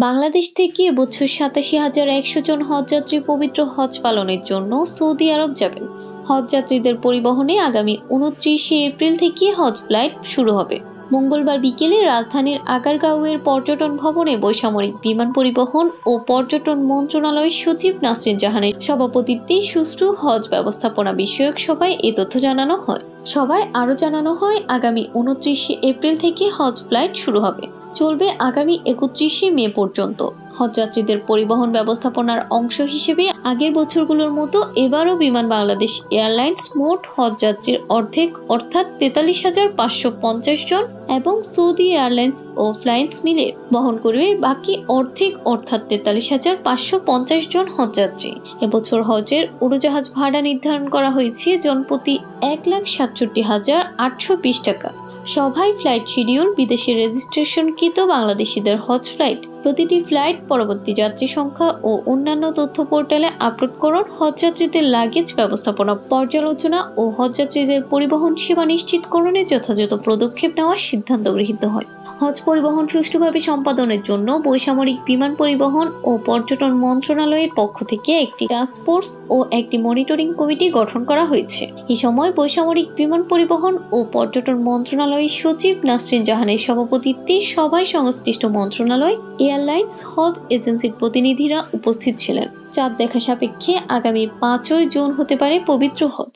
বাংলাদেশ থেকে এবছর ৮৭,১০০ জন হজযাত্রী পবিত্র হজ পালনের জন্য সৌদি আরব যাবেন। হজযাত্রীদের পরিবহনে আগামী ২৯শে এপ্রিল থেকে হজ ফ্লাইট শুরু হবে। মঙ্গলবার বিকেলে রাজধানীর আগারগাঁওয়ের পর্যটন ভবনে বেসামরিক বিমান পরিবহন ও পর্যটন মন্ত্রণালয়ের সচিব নাসরিন জাহানের সভাপতিত্বে সুষ্ঠু হজ ব্যবস্থাপনা বিষয়ক সভায় এ তথ্য জানানো হয়। সভায় আরও জানানো হয়, আগামী ২৯শে এপ্রিল থেকে হজ ফ্লাইট শুরু হবে, চলবে আগামী ৩১শে মে পর্যন্ত। হজযাত্রীদের পরিবহন ব্যবস্থাপনার অংশ হিসেবে আগের বছরগুলোর মতো এবারও বিমান বাংলাদেশ এয়ারলাইন্স মোট হজযাত্রীর অর্ধেক অর্থাৎ ৪৩,৫৫০ জন এবং সৌদি এয়ারলাইন্স ও ফ্লাইন্স মিলে বহন করবে বাকি অর্ধেক অর্থাৎ ৪৩,৫৫০ জন হজযাত্রী। এবছর হজের উড়োজাহাজ ভাড়া নির্ধারণ করা হয়েছে জনপ্রতি ১,৬৭,৮২০ টাকা। সভায় ফ্লাইট শিডিউল, বিদেশে রেজিস্ট্রেশনকৃত বাংলাদেশিদের হজ ফ্লাইট, প্রতিটি ফ্লাইট পরবর্তী যাত্রী সংখ্যা ও অন্যান্য তথ্য পোর্টালে আপলোডকরণ, হজযাত্রীদের লাগেজ ব্যবস্থাপনা পর্যালোচনা ও হজযাত্রীদের পরিবহন সেবা নিশ্চিতকরণে যথাযথ পদক্ষেপ নেওয়ার সিদ্ধান্ত গৃহীত হয়। হজ পরিবহন সুষ্ঠুভাবে সম্পাদনের জন্য বেসামরিক বিমান পরিবহন ও পর্যটন মন্ত্রণালয়ের পক্ষ থেকে একটি টাস্কফোর্স ও একটি মনিটরিং কমিটি গঠন করা হয়েছে। এই সময় বেসামরিক বিমান পরিবহন ও পর্যটন মন্ত্রণালয়ের সচিব নাসরিন জাহানের সভাপতিত্বে সভায় সংশ্লিষ্ট মন্ত্রণালয়, এয়ারলাইন্স, হজ এজেন্সির প্রতিনিধিরা উপস্থিত ছিলেন। চাঁদ দেখা সাপেক্ষে আগামী ৫ই জুন হতে পারে পবিত্র হজ।